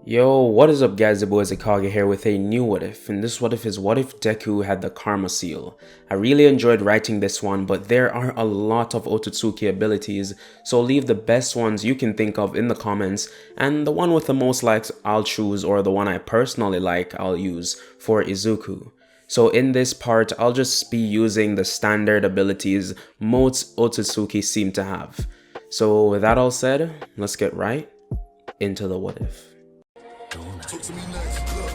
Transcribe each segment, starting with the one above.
Yo, what is up guys, the boy Zikage here with a new what if, and this what if is what if Deku had the Karma Seal. I really enjoyed writing this one, but there are a lot of Otsutsuki abilities, so leave the best ones you can think of in the comments, and the one with the most likes I'll choose, or the one I personally like I'll use for Izuku. So in this part, I'll just be using the standard abilities most Otsutsuki seem to have. So with that all said, let's get right into the what if. Talk to me nice, look,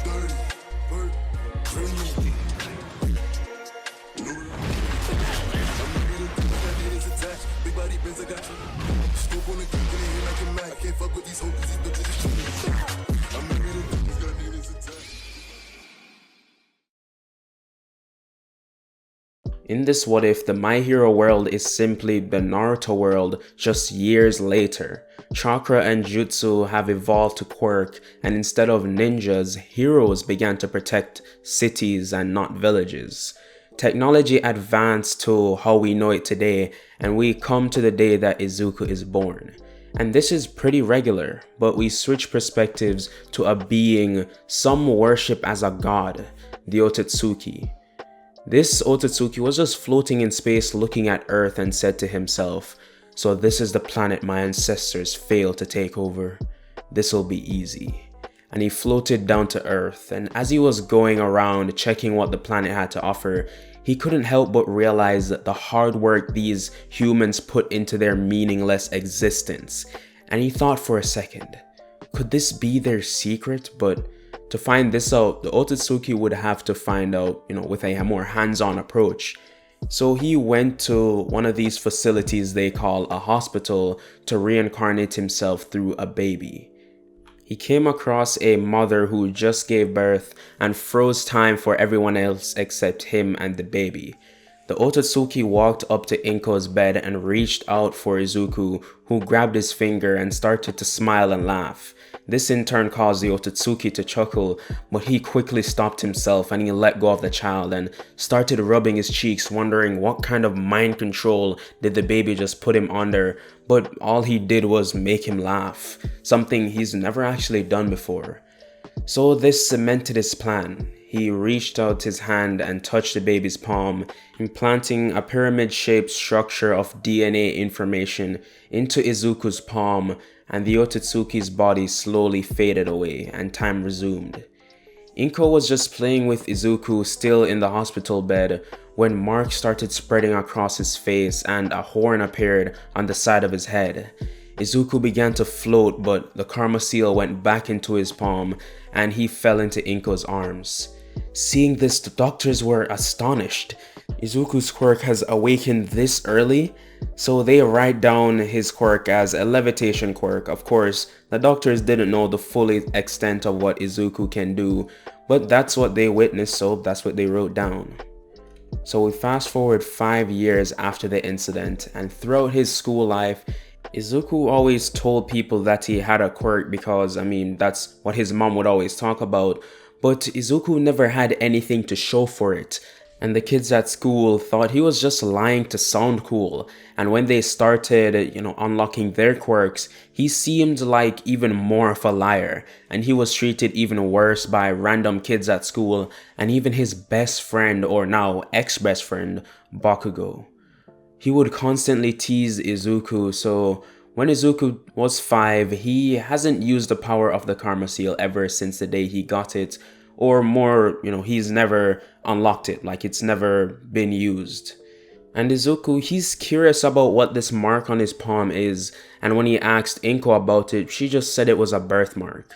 dirty, work, clean. Big body Benz, I got you. Scope on the gun, get in here like a Mac. Can't fuck with these hoes, these bitches is true. I'm married to bitches, got niggas attached. In this what if, the My Hero world is simply the Naruto world just years later. Chakra and Jutsu have evolved to quirk, and instead of ninjas, heroes began to protect cities and not villages. Technology advanced to how we know it today, and we come to the day that Izuku is born. And this is pretty regular, but we switch perspectives to a being some worship as a god, the Otsutsuki. This Otsutsuki was just floating in space looking at Earth and said to himself, "So this is the planet my ancestors failed to take over. This'll be easy." And he floated down to Earth, and as he was going around checking what the planet had to offer, he couldn't help but realize that the hard work these humans put into their meaningless existence. And he thought for a second, could this be their secret? But to find this out, the Otsutsuki would have to find out, with a more hands-on approach. So he went to one of these facilities they call a hospital to reincarnate himself through a baby. He came across a mother who just gave birth and froze time for everyone else except him and the baby. The Otsutsuki walked up to Inko's bed and reached out for Izuku, who grabbed his finger and started to smile and laugh. This in turn caused the Otsutsuki to chuckle, but he quickly stopped himself and he let go of the child and started rubbing his cheeks, wondering what kind of mind control did the baby just put him under, but all he did was make him laugh, something he's never actually done before. So this cemented his plan. He reached out his hand and touched the baby's palm, implanting a pyramid-shaped structure of DNA information into Izuku's palm, and the Otsutsuki's body slowly faded away and time resumed. Inko was just playing with Izuku still in the hospital bed when marks started spreading across his face and a horn appeared on the side of his head. Izuku began to float, but the Karma Seal went back into his palm and he fell into Inko's arms. Seeing this, the doctors were astonished. Izuku's quirk has awakened this early, so they write down his quirk as a levitation quirk. Of course, the doctors didn't know the full extent of what Izuku can do, but that's what they witnessed, so that's what they wrote down. So we fast forward 5 years after the incident, and throughout his school life, Izuku always told people that he had a quirk because, that's what his mom would always talk about, but Izuku never had anything to show for it, and the kids at school thought he was just lying to sound cool, and when they started, unlocking their quirks, he seemed like even more of a liar, and he was treated even worse by random kids at school, and even his best friend, or now ex-best friend, Bakugo. He would constantly tease Izuku, so when Izuku was 5, he hasn't used the power of the Karma Seal ever since the day he got it, or more, he's never unlocked it, like it's never been used. And Izuku, he's curious about what this mark on his palm is, and when he asked Inko about it, she just said it was a birthmark.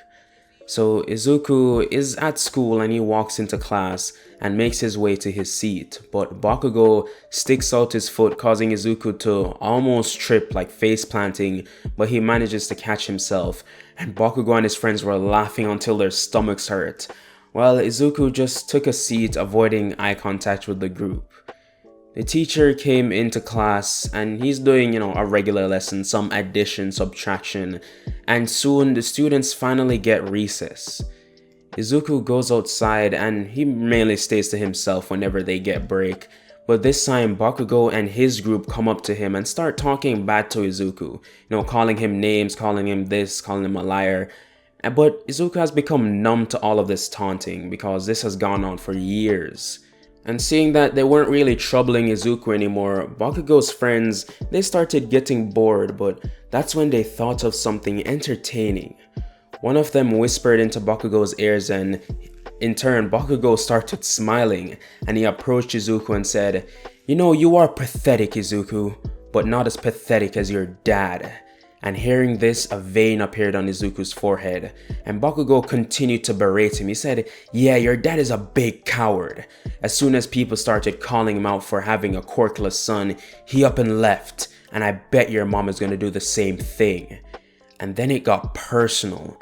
So Izuku is at school and he walks into class and makes his way to his seat, but Bakugo sticks out his foot, causing Izuku to almost trip, like face planting, but he manages to catch himself, and Bakugo and his friends were laughing until their stomachs hurt, while Izuku just took a seat, avoiding eye contact with the group. The teacher came into class and he's doing, a regular lesson, some addition, subtraction, and soon the students finally get recess. Izuku goes outside and he mainly stays to himself whenever they get break, But this time, Bakugo and his group come up to him and start talking bad to Izuku. Calling him names, calling him this, calling him a liar. But Izuku has become numb to all of this taunting because this has gone on for years. And seeing that they weren't really troubling Izuku anymore, Bakugo's friends, they started getting bored, but that's when they thought of something entertaining. One of them whispered into Bakugo's ears, and in turn, Bakugo started smiling, and he approached Izuku and said, "You are pathetic, Izuku, but not as pathetic as your dad." And hearing this, a vein appeared on Izuku's forehead, and Bakugo continued to berate him. He said, "Yeah, your dad is a big coward." As soon as people started calling him out for having a quirkless son, he up and left, and I bet your mom is gonna do the same thing. And then it got personal.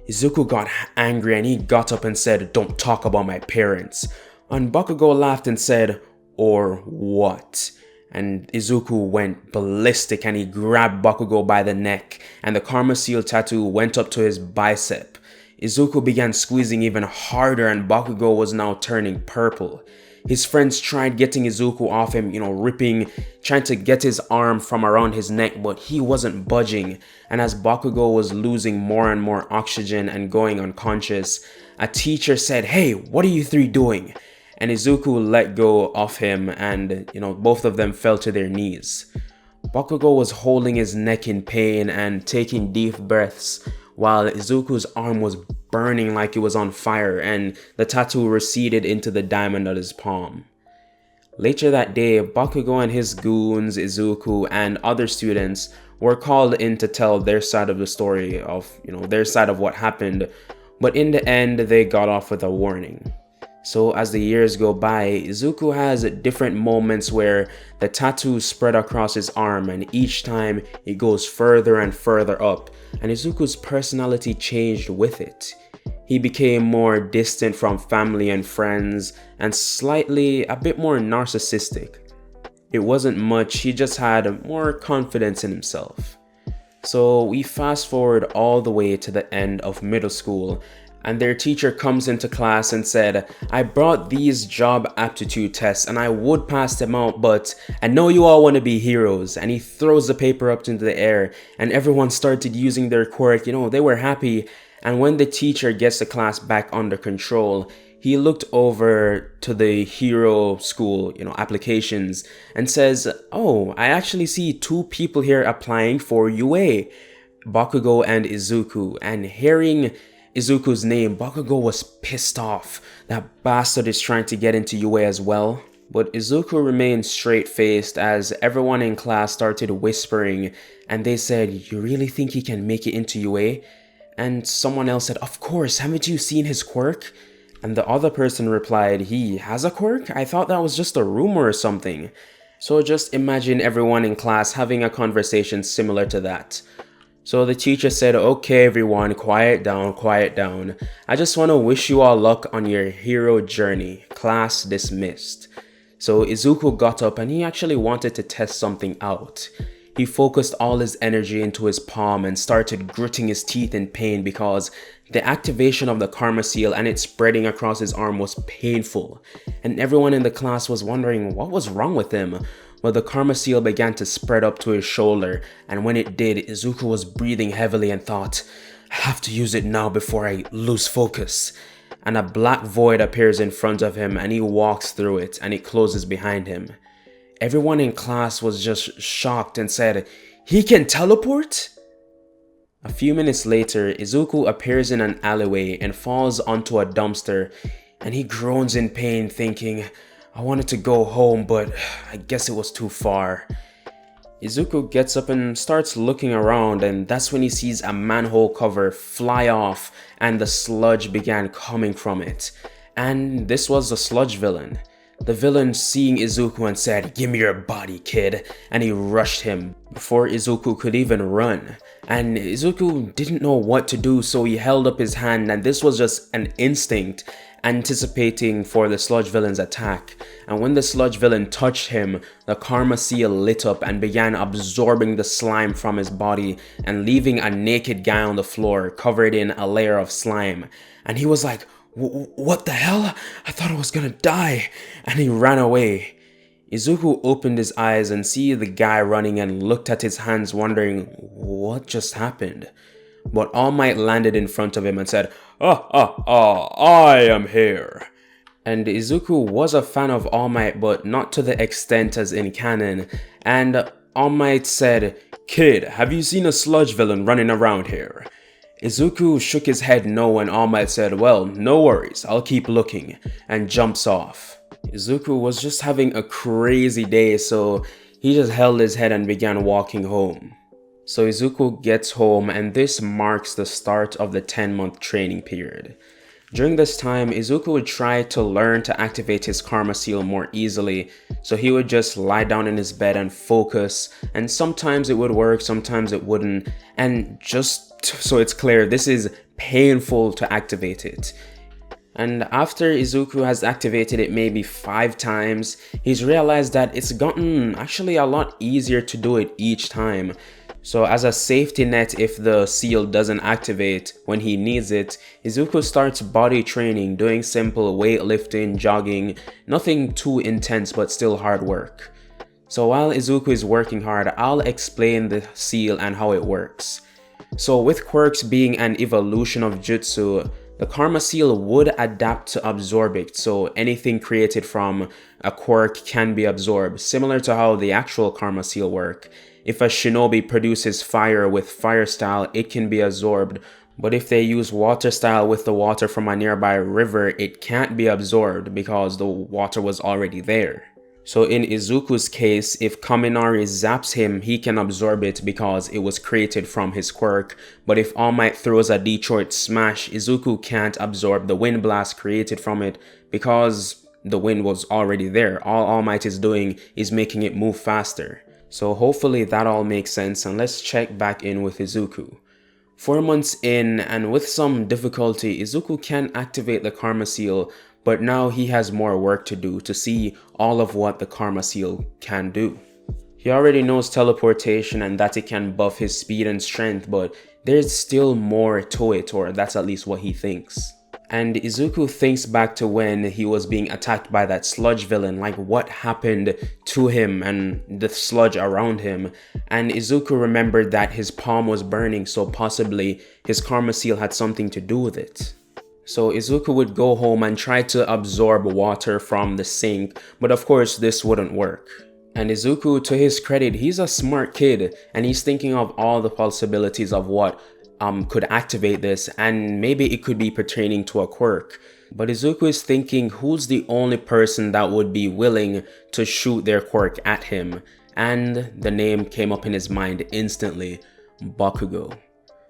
Izuku got angry and he got up and said, "Don't talk about my parents." And Bakugo laughed and said, "Or what?" And Izuku went ballistic and he grabbed Bakugo by the neck, and the Karma Seal tattoo went up to his bicep. Izuku began squeezing even harder and Bakugo was now turning purple. His friends tried getting Izuku off him, trying to get his arm from around his neck, but he wasn't budging. And as Bakugo was losing more and more oxygen and going unconscious, a teacher said, "Hey, what are you three doing?" And Izuku let go of him and, both of them fell to their knees. Bakugo was holding his neck in pain and taking deep breaths while Izuku's arm was burning like it was on fire and the tattoo receded into the diamond on his palm. Later that day, Bakugo and his goons, Izuku, and other students were called in to tell their side of the story of, their side of what happened, but in the end, they got off with a warning. So as the years go by, Izuku has different moments where the tattoo spread across his arm and each time it goes further and further up, and Izuku's personality changed with it. He became more distant from family and friends and slightly a bit more narcissistic. It wasn't much, he just had more confidence in himself. So we fast forward all the way to the end of middle school, and their teacher comes into class and said, "I brought these job aptitude tests and I would pass them out, but I know you all want to be heroes." And he throws the paper up into the air and everyone started using their quirk. They were happy. And when the teacher gets the class back under control, he looked over to the hero school, applications and says, "Oh, I actually see 2 people here applying for UA, Bakugo and Izuku." And hearing Izuku's name, Bakugo was pissed off. That bastard is trying to get into UA as well. But Izuku remained straight-faced as everyone in class started whispering and they said, "You really think he can make it into UA?" And someone else said, "Of course, haven't you seen his quirk?" And the other person replied, "He has a quirk? I thought that was just a rumor or something." So just imagine everyone in class having a conversation similar to that. So the teacher said, "Okay everyone, quiet down, quiet down. I just want to wish you all luck on your hero journey. Class dismissed." So Izuku got up and he actually wanted to test something out. He focused all his energy into his palm and started gritting his teeth in pain because the activation of the Karma Seal and it spreading across his arm was painful. And everyone in the class was wondering what was wrong with him. Well, the Karma Seal began to spread up to his shoulder, and when it did, Izuku was breathing heavily and thought, "I have to use it now before I lose focus." And a black void appears in front of him and he walks through it and it closes behind him. Everyone in class was just shocked and said, "He can teleport?" A few minutes later, Izuku appears in an alleyway and falls onto a dumpster, and he groans in pain thinking, "I wanted to go home, but I guess it was too far." Izuku gets up and starts looking around, and that's when he sees a manhole cover fly off and the sludge began coming from it. And this was the sludge villain. The villain seeing Izuku and said, "Give me your body, kid," and he rushed him before Izuku could even run. And Izuku didn't know what to do, so he held up his hand, and this was just an instinct anticipating for the sludge villain's attack. And when the sludge villain touched him, the Karma Seal lit up and began absorbing the slime from his body and leaving a naked guy on the floor covered in a layer of slime. And he was like, "What the hell? I thought I was gonna die." And he ran away. Izuku opened his eyes and see the guy running and looked at his hands wondering what just happened. But All Might landed in front of him and said, I am here. And Izuku was a fan of All Might, but not to the extent as in canon. And All Might said, "Kid, have you seen a sludge villain running around here?" Izuku shook his head no, and All Might said, "Well, no worries, I'll keep looking," and jumps off. Izuku was just having a crazy day, so he just held his head and began walking home. So Izuku gets home, and this marks the start of the 10-month training period. During this time, Izuku would try to learn to activate his Karma Seal more easily, so he would just lie down in his bed and focus, and sometimes it would work, sometimes it wouldn't, and just so it's clear, this is painful to activate it. And after Izuku has activated it maybe 5 times, he's realized that it's gotten actually a lot easier to do it each time. So as a safety net if the seal doesn't activate when he needs it, Izuku starts body training, doing simple weightlifting, jogging, nothing too intense but still hard work. So while Izuku is working hard, I'll explain the seal and how it works. So with quirks being an evolution of jutsu, the Karma Seal would adapt to absorb it, so anything created from a quirk can be absorbed, similar to how the actual Karma Seal work. If a shinobi produces fire with fire style, it can be absorbed, but if they use water style with the water from a nearby river, it can't be absorbed because the water was already there. So in Izuku's case, if Kaminari zaps him, he can absorb it because it was created from his quirk, but if All Might throws a Detroit Smash, Izuku can't absorb the wind blast created from it because the wind was already there. All Might is doing is making it move faster. So hopefully that all makes sense, and let's check back in with Izuku. 4 months in, and with some difficulty, Izuku can activate the Karma Seal, but now he has more work to do to see all of what the Karma Seal can do. He already knows teleportation and that it can buff his speed and strength, but there's still more to it, or that's at least what he thinks. And Izuku thinks back to when he was being attacked by that sludge villain, like what happened to him and the sludge around him. And Izuku remembered that his palm was burning, so possibly his Karma Seal had something to do with it. So Izuku would go home and try to absorb water from the sink, but of course this wouldn't work. And Izuku, to his credit, he's a smart kid and he's thinking of all the possibilities of what could activate this, and maybe it could be pertaining to a quirk. But Izuku is thinking who's the only person that would be willing to shoot their quirk at him, and the name came up in his mind instantly, Bakugo.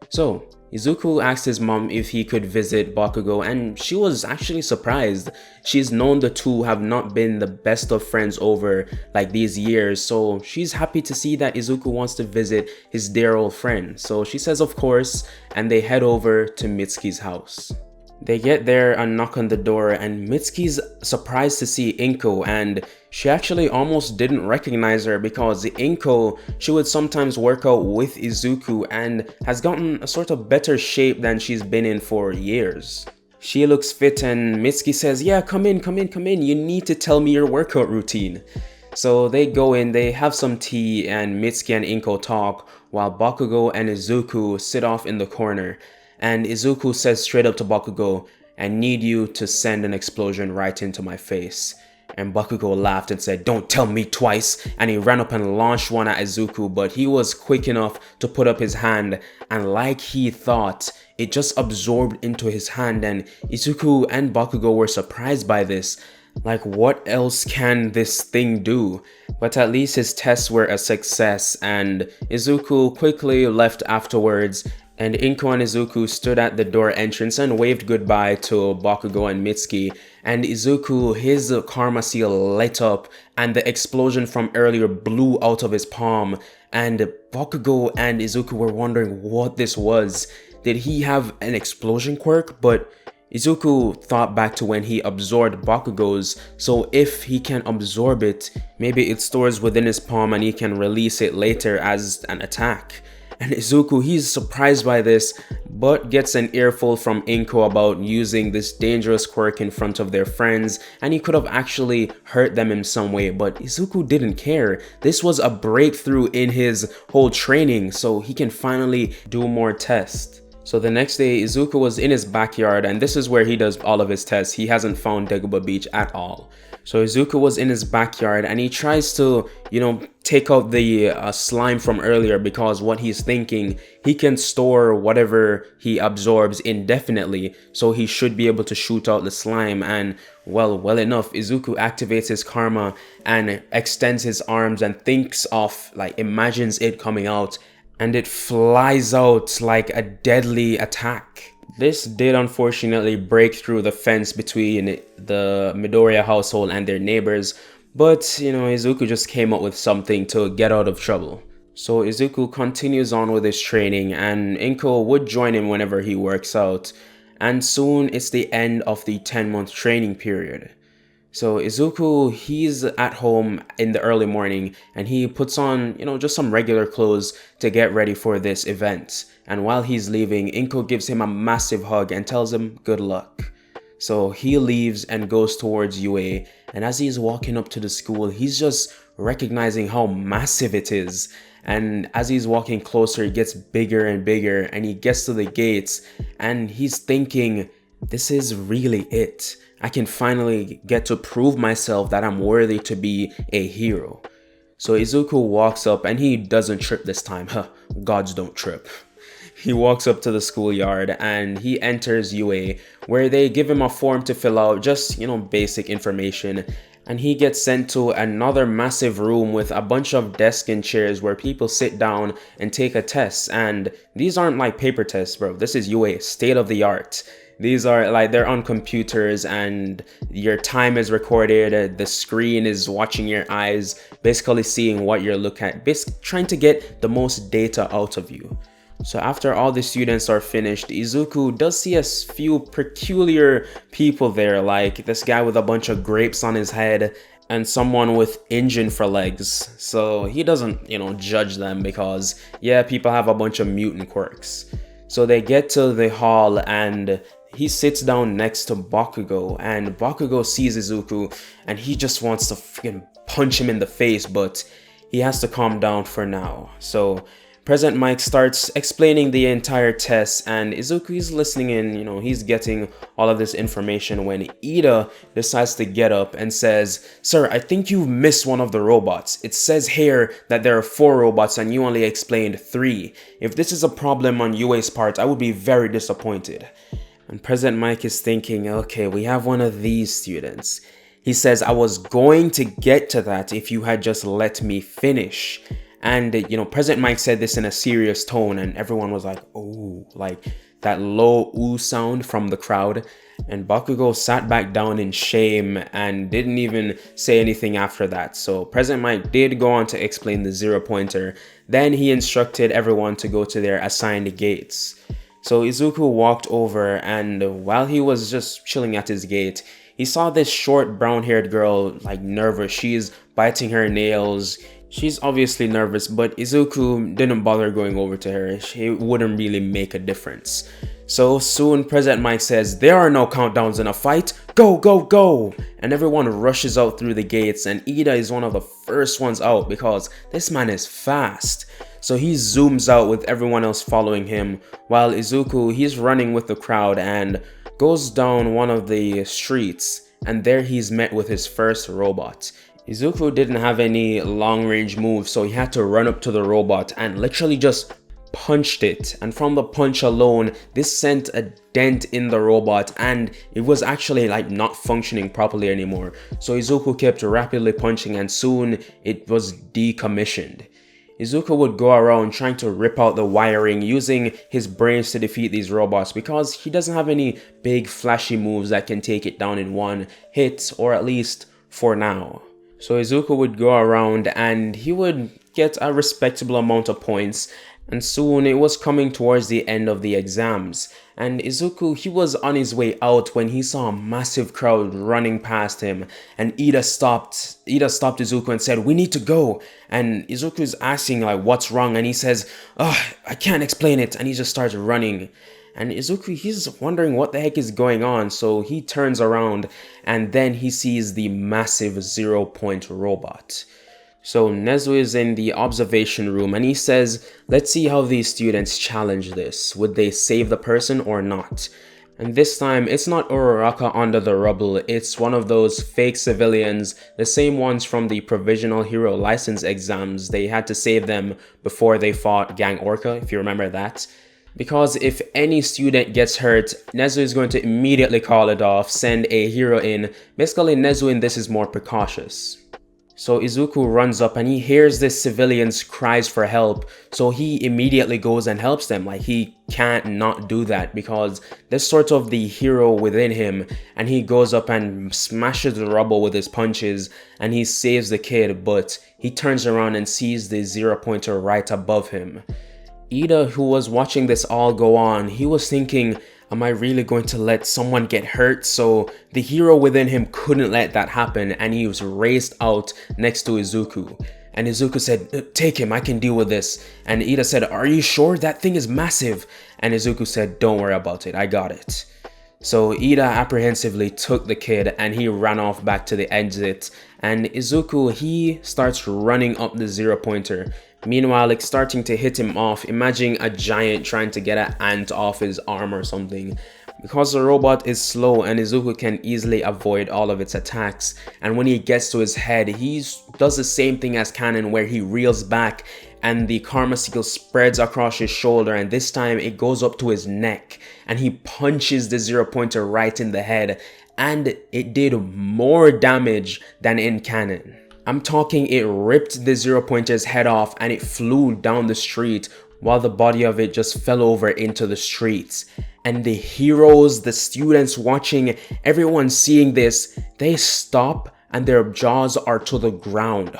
So Izuku asked his mom if he could visit Bakugo, and she was actually surprised. She's known the two have not been the best of friends over like these years, so she's happy to see that Izuku wants to visit his dear old friend. So she says of course, and they head over to Mitsuki's house. They get there and knock on the door, and Mitsuki's surprised to see Inko, and she actually almost didn't recognize her because Inko, she would sometimes work out with Izuku and has gotten a sort of better shape than she's been in for years. She looks fit and Mitsuki says, "Yeah, come in, you need to tell me your workout routine." So they go in, they have some tea, and Mitsuki and Inko talk while Bakugo and Izuku sit off in the corner. And Izuku says straight up to Bakugo, "I need you to send an explosion right into my face." And Bakugo laughed and said, "Don't tell me twice," and he ran up and launched one at Izuku, but he was quick enough to put up his hand, and like he thought, it just absorbed into his hand, and Izuku and Bakugo were surprised by this. Like, what else can this thing do? But at least his tests were a success, and Izuku quickly left afterwards, and Inko and Izuku stood at the door entrance and waved goodbye to Bakugo and Mitsuki, and Izuku, his Karma Seal lit up and the explosion from earlier blew out of his palm, and Bakugo and Izuku were wondering what this was. Did he have an explosion quirk? But Izuku thought back to when he absorbed Bakugo's, so if he can absorb it, maybe it stores within his palm and he can release it later as an attack. And Izuku, he's surprised by this, but gets an earful from Inko about using this dangerous quirk in front of their friends, and he could have actually hurt them in some way, but Izuku didn't care. This was a breakthrough in his whole training, so he can finally do more tests. So the next day, Izuku was in his backyard, and this is where he does all of his tests. He hasn't found Dagobah Beach at all. So Izuku was in his backyard and he tries to, take out the slime from earlier, because what he's thinking, he can store whatever he absorbs indefinitely. So he should be able to shoot out the slime, and well enough, Izuku activates his karma and extends his arms and imagines it coming out, and it flies out like a deadly attack. This did unfortunately break through the fence between the Midoriya household and their neighbors, but Izuku just came up with something to get out of trouble. So Izuku continues on with his training, and Inko would join him whenever he works out, and soon it's the end of the 10-month training period. So Izuku, he's at home in the early morning and he puts on, just some regular clothes to get ready for this event. And while he's leaving, Inko gives him a massive hug and tells him good luck. So he leaves and goes towards UA, and as he's walking up to the school, he's just recognizing how massive it is. And as he's walking closer, it gets bigger and bigger, and he gets to the gates and he's thinking, this is really it. I can finally get to prove myself that I'm worthy to be a hero. So Izuku walks up, and he doesn't trip this time. Gods don't trip. He walks up to the schoolyard and he enters UA, where they give him a form to fill out, just, basic information. And he gets sent to another massive room with a bunch of desks and chairs where people sit down and take a test. And these aren't like paper tests, bro. This is UA, state of the art. These are they're on computers, and your time is recorded. The screen is watching your eyes, basically seeing what you're looking at, basically trying to get the most data out of you. So after all the students are finished, Izuku does see a few peculiar people there, like this guy with a bunch of grapes on his head and someone with engine for legs. So he doesn't, judge them, because yeah, people have a bunch of mutant quirks. So they get to the hall and he sits down next to Bakugo, and Bakugo sees Izuku and he just wants to freaking punch him in the face, but he has to calm down for now. So President Mike starts explaining the entire test, and Izuku is listening in, he's getting all of this information when Ida decides to get up and says, "Sir, I think you've missed one of the robots. It says here that there are 4 robots and you only explained 3. If this is a problem on UA's part, I would be very disappointed." And President Mike is thinking, okay, we have one of these students. He says, "I was going to get to that if you had just let me finish." And, President Mike said this in a serious tone, and everyone was like, oh, like that low ooh sound from the crowd. And Bakugo sat back down in shame and didn't even say anything after that. So President Mike did go on to explain the 0-pointer. Then he instructed everyone to go to their assigned gates. So Izuku walked over, and while he was just chilling at his gate, he saw this short brown-haired girl, nervous. She's biting her nails. She's obviously nervous, but Izuku didn't bother going over to her. It wouldn't really make a difference. So soon President Mike says, "There are no countdowns in a fight. Go, go, go!" And everyone rushes out through the gates, and Ida is one of the first ones out because this man is fast. So he zooms out with everyone else following him, while Izuku, he's running with the crowd and goes down one of the streets, and there he's met with his first robot. Izuku didn't have any long-range moves, so he had to run up to the robot and literally just punched it. And from the punch alone, this sent a dent in the robot, and it was actually not functioning properly anymore. So Izuku kept rapidly punching, and soon it was decommissioned. Izuku would go around trying to rip out the wiring, using his brains to defeat these robots, because he doesn't have any big flashy moves that can take it down in one hit, or at least for now. So Izuku would go around and he would get a respectable amount of points, And soon it was coming towards the end of the exams, and Izuku, he was on his way out when he saw a massive crowd running past him, and Ida stopped Izuku and said, "We need to go." And Izuku's asking like what's wrong, and he says, "Oh, I can't explain it," and he just starts running. And Izuku, he's wondering what the heck is going on, so he turns around and then he sees the massive 0-point robot. So Nezu is in the observation room and he says, "Let's see how these students challenge this. Would they save the person or not?" And this time, it's not Uraraka under the rubble, it's one of those fake civilians, the same ones from the Provisional Hero License exams. They had to save them before they fought Gang Orca, if you remember that. Because if any student gets hurt, Nezu is going to immediately call it off, send a hero in. Basically, Nezu in this is more precautious. So Izuku runs up and he hears this civilian's cries for help, so he immediately goes and helps them. Like, he can't not do that because there's sort of the hero within him, and he goes up and smashes the rubble with his punches and he saves the kid, but he turns around and sees the 0-pointer right above him. Ida, who was watching this all go on, he was thinking, am I really going to let someone get hurt? So the hero within him couldn't let that happen, and he was raced out next to Izuku. And Izuku said, "Take him, I can deal with this." And Ida said, "Are you sure? That thing is massive." And Izuku said, "Don't worry about it, I got it." So Ida apprehensively took the kid and he ran off back to the exit. And Izuku, he starts running up the 0-pointer. Meanwhile, it's starting to hit him off. Imagine a giant trying to get an ant off his arm or something. Because the robot is slow and Izuku can easily avoid all of its attacks. And when he gets to his head, he does the same thing as Kanon, where he reels back and the Karma Seal spreads across his shoulder, and this time it goes up to his neck and he punches the 0-pointer right in the head, and it did more damage than in Kanon. I'm talking, it ripped the 0-pointer's head off and it flew down the street while the body of it just fell over into the streets. And the heroes, the students watching, everyone seeing this, they stop and their jaws are to the ground.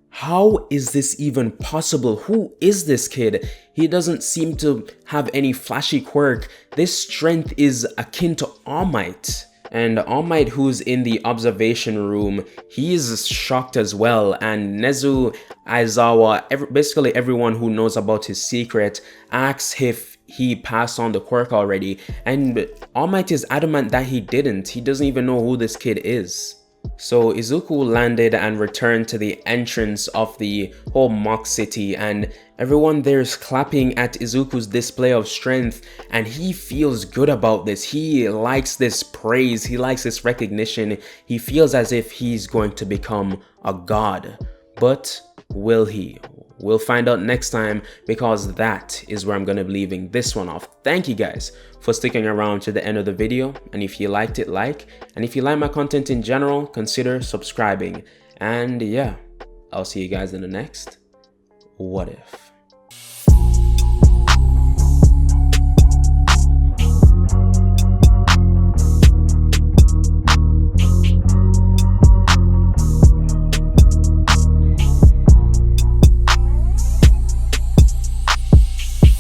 How is this even possible? Who is this kid? He doesn't seem to have any flashy quirk. This strength is akin to All Might. And All Might, who's in the observation room, he is shocked as well. And Nezu, Aizawa, basically everyone who knows about his secret, asks if he passed on the quirk already. And All Might is adamant that he didn't. He doesn't even know who this kid is. So Izuku landed and returned to the entrance of the whole mock city, and everyone there is clapping at Izuku's display of strength, and he feels good about this. He likes this praise, he likes this recognition. He feels as if he's going to become a god. But will he? We'll find out next time, because that is where I'm going to be leaving this one off. Thank you guys for sticking around to the end of the video, and if you liked it, like, and if you like my content in general, consider subscribing. And yeah, I'll see you guys in the next What If.